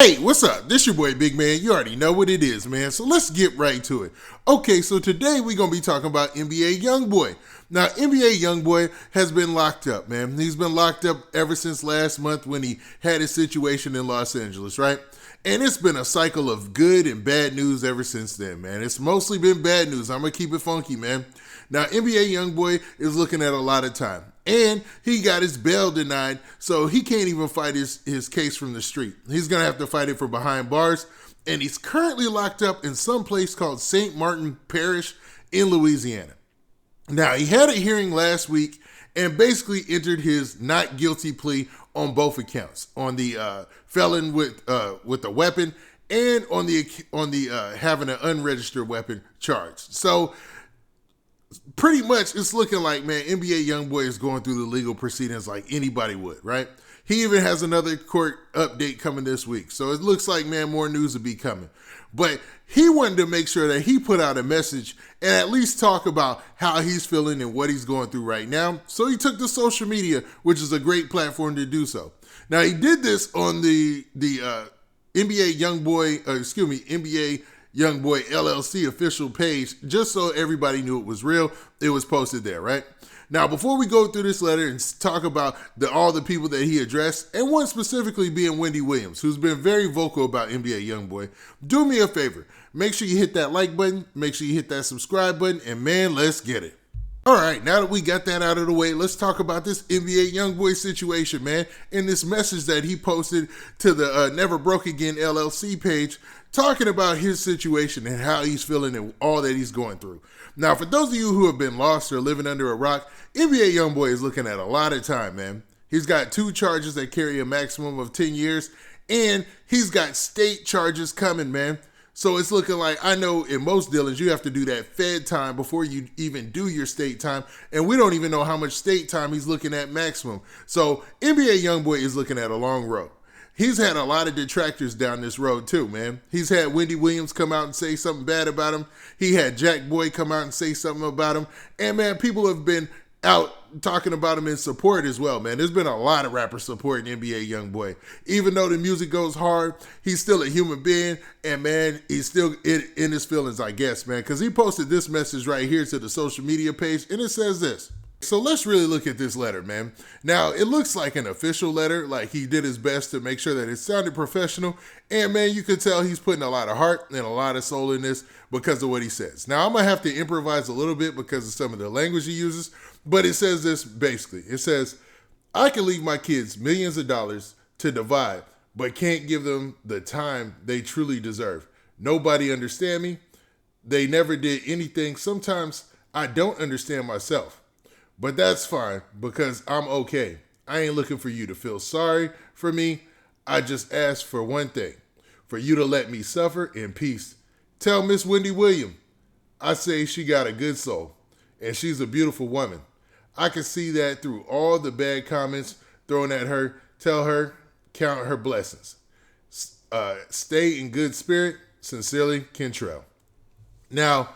Hey, what's up? This your boy Big Man. You already know what it is, man. So let's get right to it. Okay, so today we're going to be talking about NBA Youngboy. Now, NBA Youngboy has been locked up, man. He's been locked up ever since last month when he had his situation in Los Angeles, right? And it's been a cycle of good and bad news ever since then, man. It's mostly been bad news. I'm going to keep it funky, man. Now, NBA Youngboy is looking at a lot of time. And he got his bail denied, so he can't even fight his case from the street. He's going to have to fight it from behind bars. And he's currently locked up in some place called St. Martin Parish in Louisiana. Now, he had a hearing last week and basically entered his not guilty plea on both accounts, on the felon with a weapon and on the having an unregistered weapon charge. So pretty much it's looking like, man, NBA Youngboy is going through the legal proceedings like anybody would, right? He even has another court update coming this week. So it looks like, man, more news will be coming. But he wanted to make sure that he put out a message and at least talk about how he's feeling and what he's going through right now. So he took to social media, which is a great platform to do so. Now, he did this on the NBA Youngboy LLC official page, just so everybody knew it was real. It was posted there, right? Now, before we go through this letter and talk about all the people that he addressed, and one specifically being Wendy Williams, who's been very vocal about NBA Youngboy, do me a favor. Make sure you hit that like button, make sure you hit that subscribe button, and man, let's get it. All right, now that we got that out of the way, let's talk about this NBA Youngboy situation, man, and this message that he posted to the Never Broke Again LLC page, talking about his situation and how he's feeling and all that he's going through. Now, for those of you who have been lost or living under a rock, NBA Youngboy is looking at a lot of time, man. He's got 2 charges that carry a maximum of 10 years, and he's got state charges coming, man. So it's looking like, I know in most dealings, you have to do that Fed time before you even do your state time. And we don't even know how much state time he's looking at maximum. So NBA Youngboy is looking at a long road. He's had a lot of detractors down this road too, man. He's had Wendy Williams come out and say something bad about him. He had Jack Boy come out and say something about him. And man, people have been out talking about him in support as well, man. There's been a lot of rappers supporting NBA Youngboy. Even though the music goes hard, he's still a human being, and man, he's still in his feelings, I guess, man, because he posted this message right here to the social media page, and it says this. So let's really look at this letter, man. Now, it looks like an official letter, like he did his best to make sure that it sounded professional, and man, you could tell he's putting a lot of heart and a lot of soul in this because of what he says. Now, I'm going to have to improvise a little bit because of some of the language he uses, but it says this basically. It says, I can leave my kids millions of dollars to divide, but can't give them the time they truly deserve. Nobody understand me. They never did anything. Sometimes I don't understand myself. But that's fine because I'm okay. I ain't looking for you to feel sorry for me. I just ask for one thing, for you to let me suffer in peace. Tell Miss Wendy Williams, I say she got a good soul and she's a beautiful woman. I can see that through all the bad comments thrown at her. Tell her, count her blessings. Stay in good spirit. Sincerely, Kentrell. Now,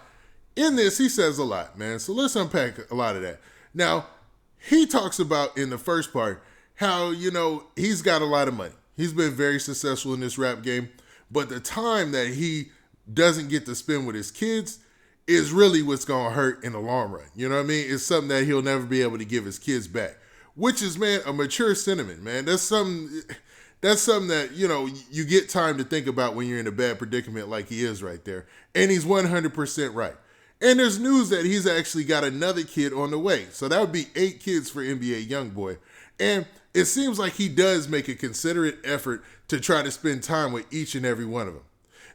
in this, he says a lot, man. So let's unpack a lot of that. Now, he talks about in the first part how, he's got a lot of money. He's been very successful in this rap game, but the time that he doesn't get to spend with his kids is really what's going to hurt in the long run. You know what I mean? It's something that he'll never be able to give his kids back, which is, man, a mature sentiment, man. That's something that, you get time to think about when you're in a bad predicament like he is right there. And he's 100% right. And there's news that he's actually got another kid on the way. So that would be 8 kids for NBA Youngboy. And it seems like he does make a considerate effort to try to spend time with each and every one of them.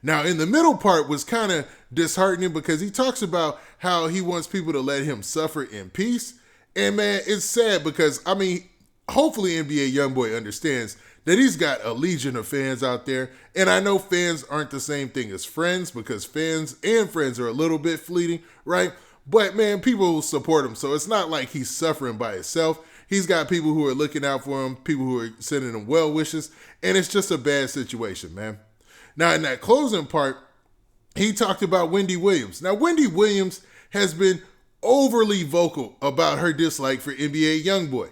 Now, in the middle part was kind of disheartening because he talks about how he wants people to let him suffer in peace. And man, it's sad because, hopefully NBA Youngboy understands that he's got a legion of fans out there. And I know fans aren't the same thing as friends because fans and friends are a little bit fleeting, right? But man, people will support him. So it's not like he's suffering by himself. He's got people who are looking out for him, people who are sending him well wishes. And it's just a bad situation, man. Now, in that closing part, he talked about Wendy Williams. Now, Wendy Williams has been overly vocal about her dislike for NBA Youngboy.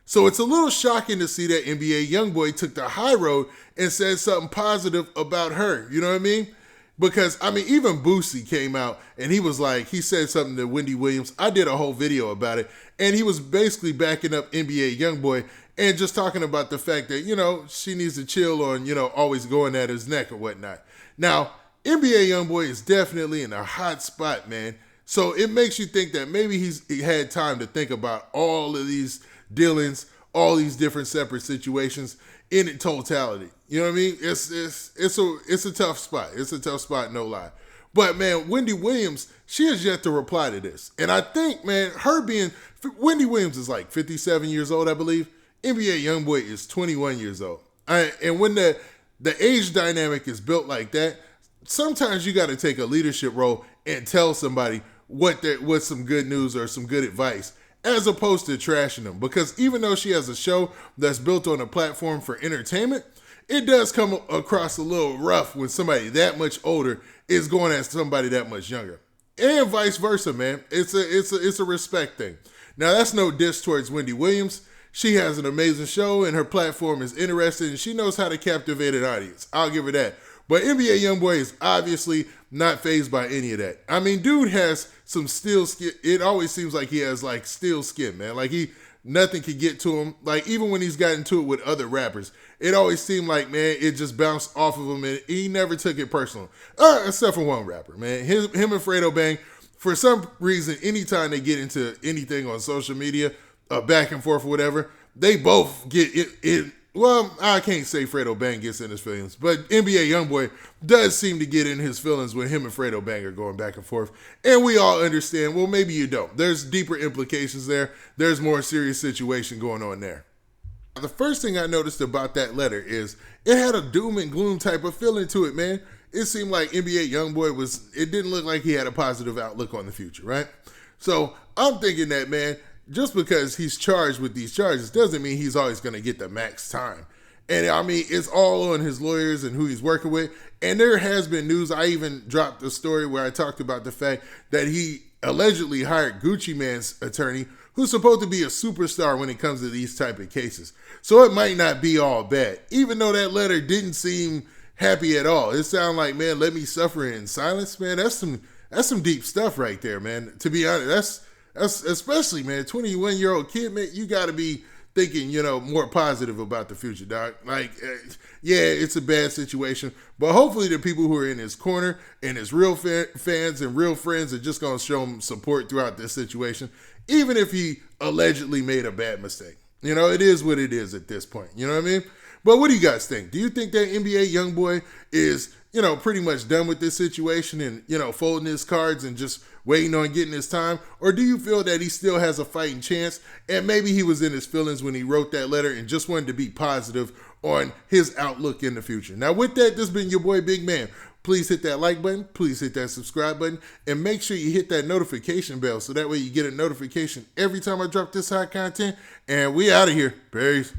So it's a little shocking to see that NBA Youngboy took the high road and said something positive about her. You know what I mean? Because, I mean, even Boosie came out and he was like, he said something to Wendy Williams. I did a whole video about it. And he was basically backing up NBA Youngboy and just talking about the fact that, you know, she needs to chill on, you know, always going at his neck or whatnot. Now, NBA Youngboy is definitely in a hot spot, man. So it makes you think that maybe he had time to think about all of these dealings, all these different separate situations in totality. You know what I mean? It's a tough spot. It's a tough spot, no lie. But man, Wendy Williams, she has yet to reply to this. And I think, man, Wendy Williams is like 57 years old, I believe. NBA Youngboy is 21 years old. And when the age dynamic is built like that, sometimes you got to take a leadership role and tell somebody what's some good news or some good advice, as opposed to trashing them. Because even though she has a show that's built on a platform for entertainment, it does come across a little rough when somebody that much older is going at somebody that much younger. And vice versa, man. It's a respect thing. Now, that's no diss towards Wendy Williams. She has an amazing show and her platform is interesting and she knows how to captivate an audience. I'll give her that. But NBA Youngboy is obviously not fazed by any of that. I mean, dude has some steel skin. It always seems like he has like steel skin, man. Like nothing can get to him. Like even when he's gotten to it with other rappers, it always seemed like, man, it just bounced off of him and he never took it personal. Except for one rapper, man. Him and Fredo Bang, for some reason, anytime they get into anything on social media, back and forth or whatever, they both get it. Well, I can't say Fredo Bang gets in his feelings, but NBA Youngboy does seem to get in his feelings when him and Fredo Bang are going back and forth. And we all understand, well, maybe you don't. There's deeper implications there. There's more serious situation going on there. The first thing I noticed about that letter is it had a doom and gloom type of feeling to it, man. It seemed like NBA Youngboy it didn't look like he had a positive outlook on the future, right? So I'm thinking that, man, just because he's charged with these charges doesn't mean he's always going to get the max time. And I mean, it's all on his lawyers and who he's working with. And there has been news. I even dropped a story where I talked about the fact that he allegedly hired Gucci Mane's attorney, who's supposed to be a superstar when it comes to these type of cases. So it might not be all bad, even though that letter didn't seem happy at all. It sounded like, man, let me suffer in silence, man. That's some deep stuff right there, man. To be honest, that's especially, man, 21-year-old kid, man, you got to be thinking, you know, more positive about the future, dog. Like, yeah, it's a bad situation, but hopefully the people who are in his corner and his real fans and real friends are just going to show him support throughout this situation, even if he allegedly made a bad mistake. You know, it is what it is at this point. You know what I mean? But what do you guys think? Do you think that NBA Youngboy is, you know, pretty much done with this situation and, you know, folding his cards and just waiting on getting his time? Or do you feel that he still has a fighting chance and maybe he was in his feelings when he wrote that letter and just wanted to be positive on his outlook in the future? Now, with that, this has been your boy, Big Man. Please hit that like button. Please hit that subscribe button. And make sure you hit that notification bell so that way you get a notification every time I drop this hot content. And we out of here. Peace.